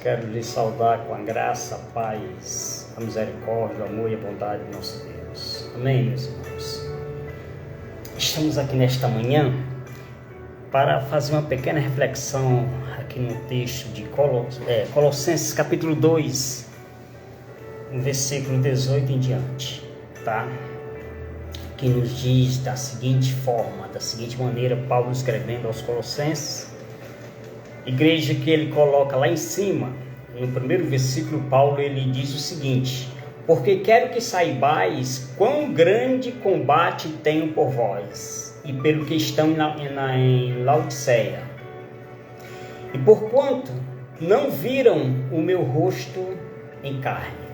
quero lhe saudar com a graça, a paz, a misericórdia, o amor e a bondade de nosso Deus. Amém, meus irmãos? Estamos aqui nesta manhã para fazer uma pequena reflexão aqui no texto de Colossenses capítulo 2, no versículo 18 em diante, tá? Que nos diz da seguinte forma, da seguinte maneira, Paulo escrevendo aos Colossenses, igreja que ele coloca lá em cima, no primeiro versículo, Paulo ele diz o seguinte: porque quero que saibais quão grande combate tenho por vós, e pelo que estão em Laodiceia, e porquanto não viram o meu rosto em carne.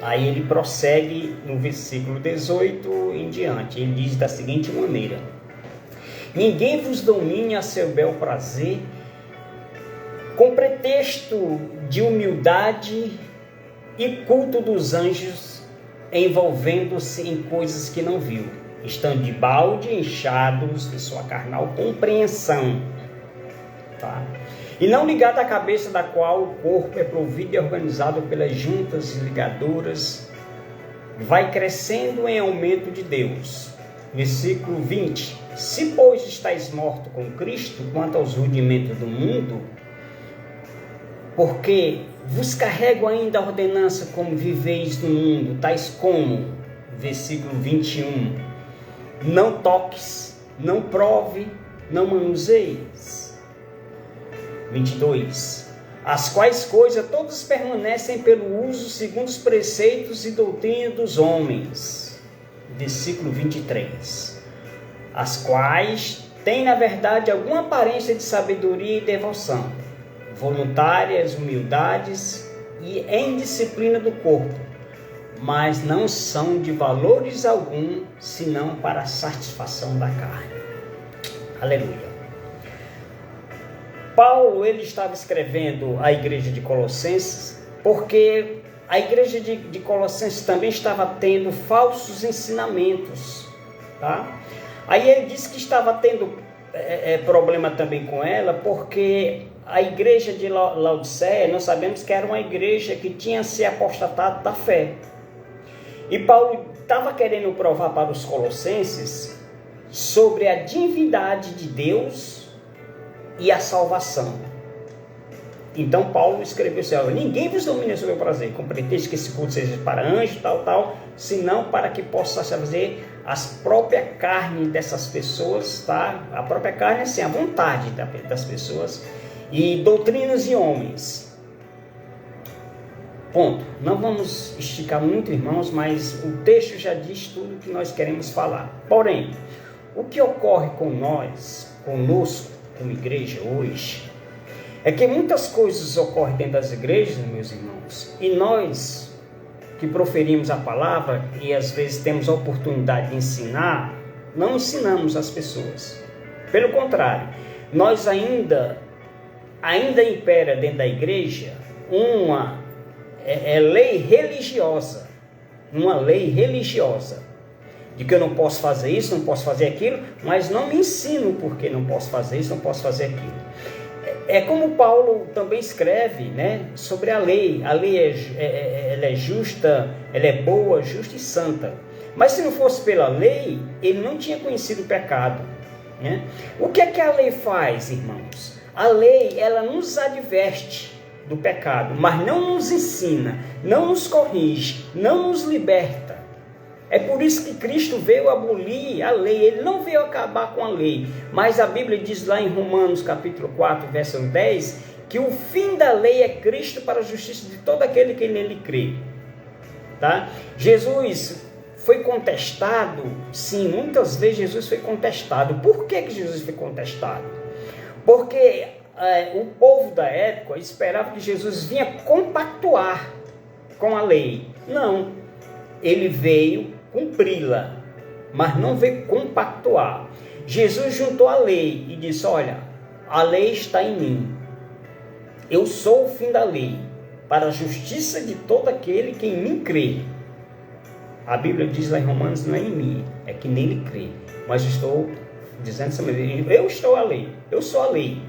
Aí ele prossegue no versículo 18 em diante, ele diz da seguinte maneira: ninguém vos domine a seu bel prazer, com pretexto de humildade e culto dos anjos, envolvendo-se em coisas que não viu, estando de balde inchados de sua carnal compreensão, tá? E não ligado à cabeça, da qual o corpo é provido e organizado pelas juntas e ligaduras, vai crescendo em aumento de Deus. Versículo 20: se pois estáis morto com Cristo quanto aos rudimentos do mundo, porque vos carrego ainda a ordenança como viveis no mundo, tais como, versículo 21, não toques, não prove, não manuseis. 22, as quais coisas todas permanecem pelo uso segundo os preceitos e doutrina dos homens. Versículo 23, as quais têm na verdade alguma aparência de sabedoria e devoção, voluntárias, humildades e em disciplina do corpo, mas não são de valores algum, senão para a satisfação da carne. Aleluia. Paulo ele estava escrevendo à igreja de Colossenses, porque a igreja de Colossenses também estava tendo falsos ensinamentos, tá? Aí ele disse que estava tendo problema também com ela, porque a igreja de Laodiceia, nós sabemos que era uma igreja que tinha se apostatado da fé. E Paulo estava querendo provar para os colossenses sobre a divindade de Deus e a salvação. Então Paulo escreveu assim: ninguém vos domina sobre o prazer, com pretexto que esse culto seja para anjo, tal, senão para que possa fazer as próprias carnes dessas pessoas, tá? A própria carne, assim, a vontade das pessoas, e doutrinas de homens. Ponto. Não vamos esticar muito, irmãos, mas o texto já diz tudo o que nós queremos falar. Porém, o que ocorre conosco, como igreja hoje, é que muitas coisas ocorrem dentro das igrejas, meus irmãos, e nós que proferimos a palavra e às vezes temos a oportunidade de ensinar, não ensinamos as pessoas. Pelo contrário, nós ainda impera dentro da igreja uma lei religiosa, de que eu não posso fazer isso, não posso fazer aquilo, mas não me ensino porque não posso fazer isso, não posso fazer aquilo. É como Paulo também escreve, né, sobre a lei. A lei ela é justa, ela é boa, justa e santa. Mas se não fosse pela lei, ele não tinha conhecido o pecado, né? O que é que a lei faz, irmãos? A lei, ela nos adverte do pecado, mas não nos ensina, não nos corrige, não nos liberta. É por isso que Cristo veio abolir a lei. Ele não veio acabar com a lei, mas a Bíblia diz lá em Romanos capítulo 4, verso 10, que o fim da lei é Cristo para a justiça de todo aquele que nele crê, tá? Jesus foi contestado, sim, muitas vezes Jesus foi contestado. Por que Jesus foi contestado? Porque o povo da época esperava que Jesus vinha compactuar com a lei. Não, ele veio cumpri-la, mas não veio compactuar. Jesus juntou a lei e disse: olha, a lei está em mim, eu sou o fim da lei, para a justiça de todo aquele que em mim crê. A Bíblia diz lá em Romanos: não é em mim, é que nele crê. Mas estou dizendo essa maneira: eu estou a lei, eu sou a lei.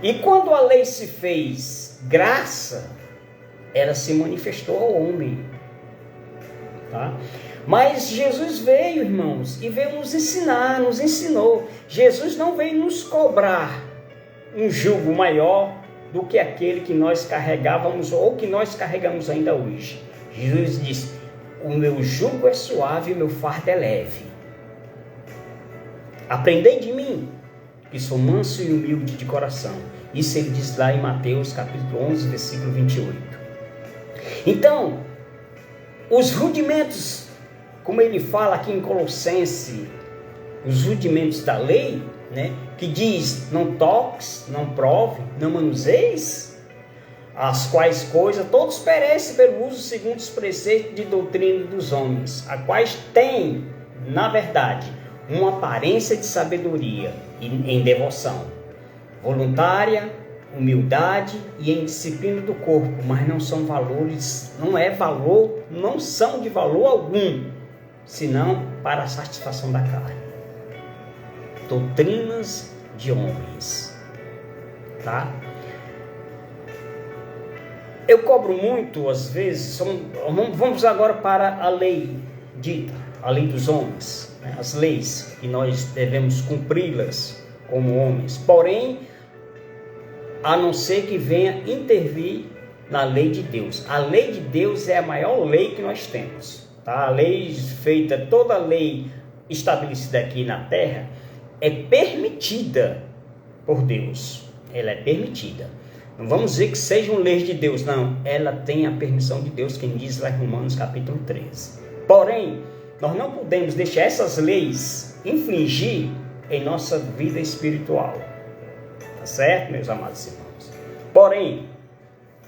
E quando a lei se fez graça, ela se manifestou ao homem. Tá? Mas Jesus veio, irmãos, e veio nos ensinar, nos ensinou. Jesus não veio nos cobrar um jugo maior do que aquele que nós carregávamos ou que nós carregamos ainda hoje. Jesus disse: o meu jugo é suave e o meu fardo é leve. Aprendei de mim, que sou manso e humilde de coração. Isso ele diz lá em Mateus capítulo 11, versículo 28. Então, os rudimentos, como ele fala aqui em Colossenses, os rudimentos da lei, né, que diz: não toques, não prove, não manuseis, as quais coisas todos perecem pelo uso segundo os preceitos de doutrina dos homens, a quais têm, na verdade, uma aparência de sabedoria em devoção voluntária, humildade e em disciplina do corpo, mas não são valores, não são de valor algum, senão para a satisfação da carne. Doutrinas de homens, tá? Eu cobro muito, às vezes, vamos agora para a lei dita, a lei dos homens, né? As leis que nós devemos cumpri-las como homens, porém, a não ser que venha intervir na lei de Deus. A lei de Deus é a maior lei que nós temos, tá? A lei feita, toda a lei estabelecida aqui na terra é permitida por Deus. Ela é permitida. Não vamos dizer que sejam leis de Deus, não. Ela tem a permissão de Deus, quem diz lá em Romanos capítulo 13. Porém, nós não podemos deixar essas leis infligir em nossa vida espiritual. Tá certo, meus amados irmãos? Porém,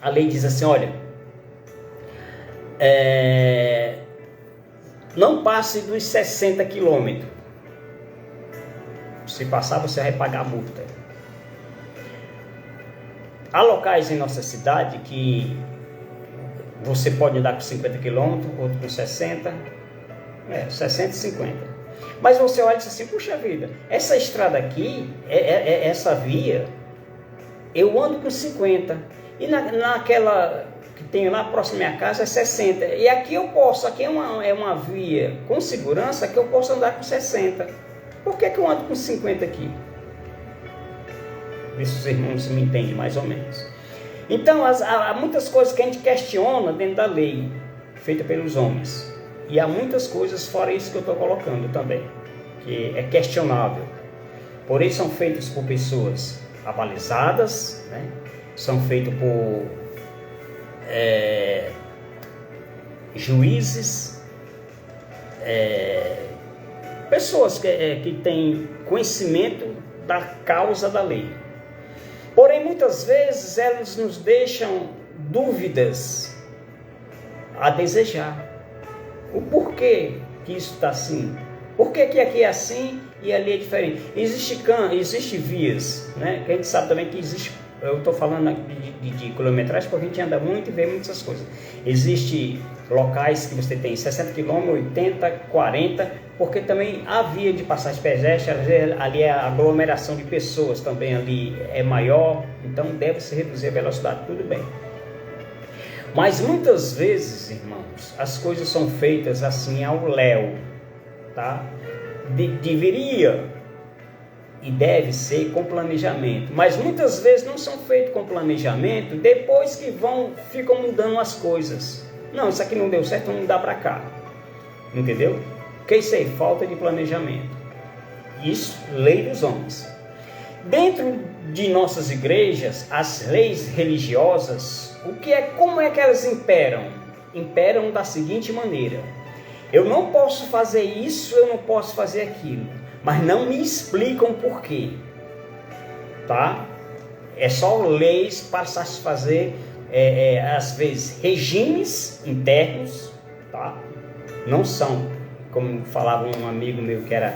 a lei diz assim, olha, não passe dos 60 quilômetros. Se passar, você vai pagar a multa. Há locais em nossa cidade que você pode andar com 50 km, outro com 60, 60 e 50. Mas você olha e diz assim, puxa vida, essa estrada aqui, essa via, eu ando com 50. E naquela que tem lá próximo à minha casa é 60. E aqui eu posso, aqui é uma via com segurança que eu posso andar com 60. Por que eu ando com 50 aqui? Vê se os irmãos me entendem mais ou menos. Então, há muitas coisas que a gente questiona dentro da lei, feita pelos homens. E há muitas coisas fora isso que eu estou colocando também, que é questionável. Porém, são feitas por pessoas abalizadas, né? São feitas por juízes, pessoas que têm conhecimento da causa da lei. Porém, muitas vezes elas nos deixam dúvidas a desejar. O porquê que isso está assim? Por que aqui é assim e ali é diferente? Existe vias, né? Que a gente sabe também que existe. Eu estou falando de quilometragem porque a gente anda muito e vê muitas coisas. Existem locais que você tem 60 km, 80, 40, porque também há via de passagem pedestre, ali é a aglomeração de pessoas também ali é maior, então deve-se reduzir a velocidade, tudo bem. Mas muitas vezes, irmãos, as coisas são feitas assim ao léu, tá? Deveria e deve ser com planejamento, mas muitas vezes não são feitos com planejamento, depois que ficam mudando as coisas. Não, isso aqui não deu certo, vamos mudar para cá. Entendeu? Que isso aí, falta de planejamento. Isso, lei dos homens. Dentro de nossas igrejas, as leis religiosas, como é que elas imperam? Imperam da seguinte maneira: eu não posso fazer isso, eu não posso fazer aquilo, mas não me explicam por quê, tá? É só leis para satisfazer, às vezes, regimes internos, tá? Não são, como falava um amigo meu que era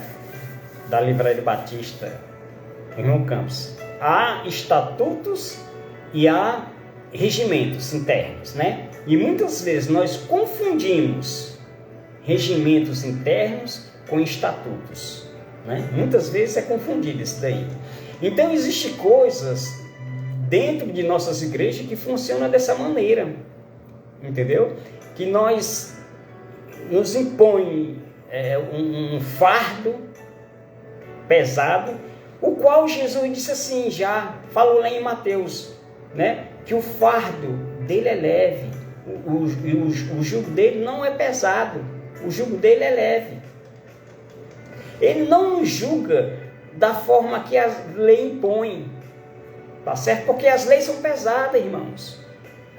da Livraria Batista, irmão Campos, há estatutos e há regimentos internos, né? E muitas vezes nós confundimos regimentos internos com estatutos, né? Muitas vezes é confundido isso daí. Então existem coisas dentro de nossas igrejas que funciona dessa maneira, entendeu? Que nos impõe um fardo pesado, o qual Jesus disse assim, já falou lá em Mateus, né? Que o fardo dele é leve, o jugo dele não é pesado, o jugo dele é leve. Ele não nos julga da forma que a lei impõe, tá certo? Porque as leis são pesadas, irmãos.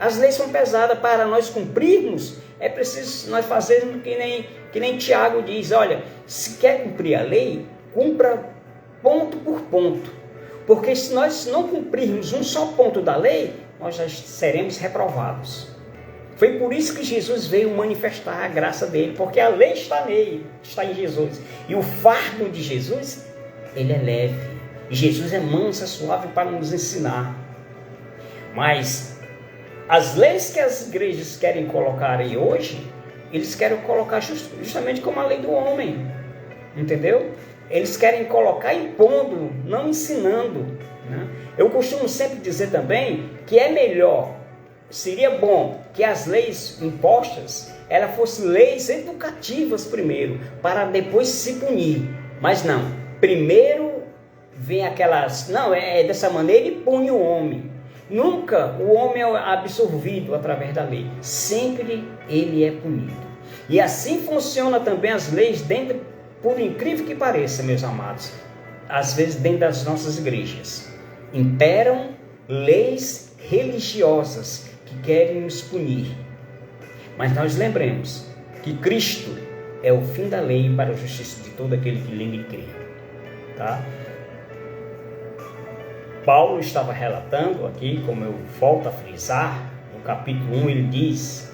As leis são pesadas. Para nós cumprirmos, é preciso nós fazermos que nem Tiago diz, olha, se quer cumprir a lei, cumpra ponto por ponto. Porque se nós não cumprirmos um só ponto da lei, nós já seremos reprovados. Foi por isso que Jesus veio manifestar a graça dele, porque a lei está nele, está em Jesus. E o fardo de Jesus, ele é leve. E Jesus é manso, é suave para nos ensinar. Mas as leis que as igrejas querem colocar aí hoje, eles querem colocar justamente como a lei do homem. Entendeu? Eles querem colocar impondo, não ensinando, né? Eu costumo sempre dizer também que é melhor, seria bom que as leis impostas, elas fossem leis educativas primeiro, para depois se punir. Mas não, primeiro vem aquelas, não, é dessa maneira e pune o homem. Nunca o homem é absorvido através da lei, sempre ele é punido. E assim funciona também as leis dentro, por incrível que pareça, meus amados, às vezes dentro das nossas igrejas, imperam leis religiosas que querem nos punir. Mas nós lembremos que Cristo é o fim da lei para a justiça de todo aquele que nele crê. Tá? Paulo estava relatando aqui, como eu volto a frisar, no capítulo 1 ele diz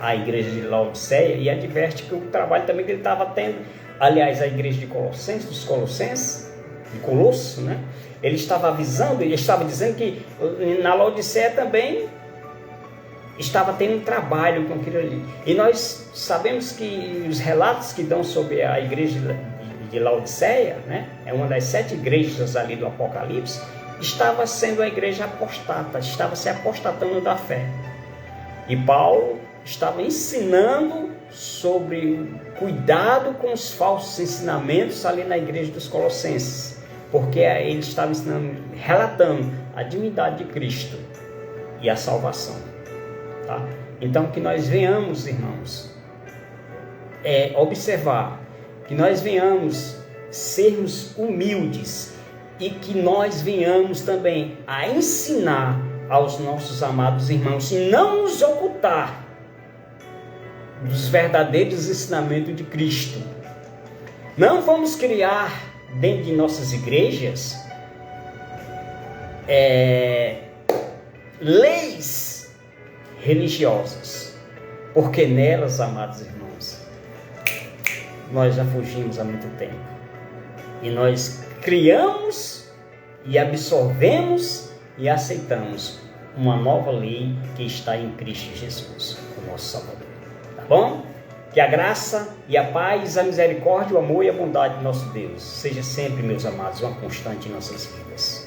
à igreja de Laodiceia e adverte que o trabalho também que ele estava tendo, aliás, a igreja de Colossenses, dos Colossenses, de Colosso, né? Ele estava avisando, ele estava dizendo que na Laodiceia também estava tendo um trabalho com aquilo ali. E nós sabemos que os relatos que dão sobre a igreja de Laodiceia, né? É uma das 7 igrejas ali do Apocalipse, estava sendo a igreja apostata, estava se apostatando da fé. E Paulo estava ensinando sobre o cuidado com os falsos ensinamentos ali na igreja dos Colossenses, porque ele estava ensinando, relatando a divindade de Cristo e a salvação. Tá? Então que nós venhamos, irmãos, observar, que nós venhamos sermos humildes e que nós venhamos também a ensinar aos nossos amados irmãos e não nos ocultar dos verdadeiros ensinamentos de Cristo. Não vamos criar dentro de nossas igrejas leis religiosas, porque nelas, amados irmãos, nós já fugimos há muito tempo e nós criamos e absorvemos e aceitamos uma nova lei que está em Cristo Jesus, o nosso Salvador. Tá bom? Que a graça e a paz, a misericórdia, o amor e a bondade do nosso Deus seja sempre, meus amados, uma constante em nossas vidas.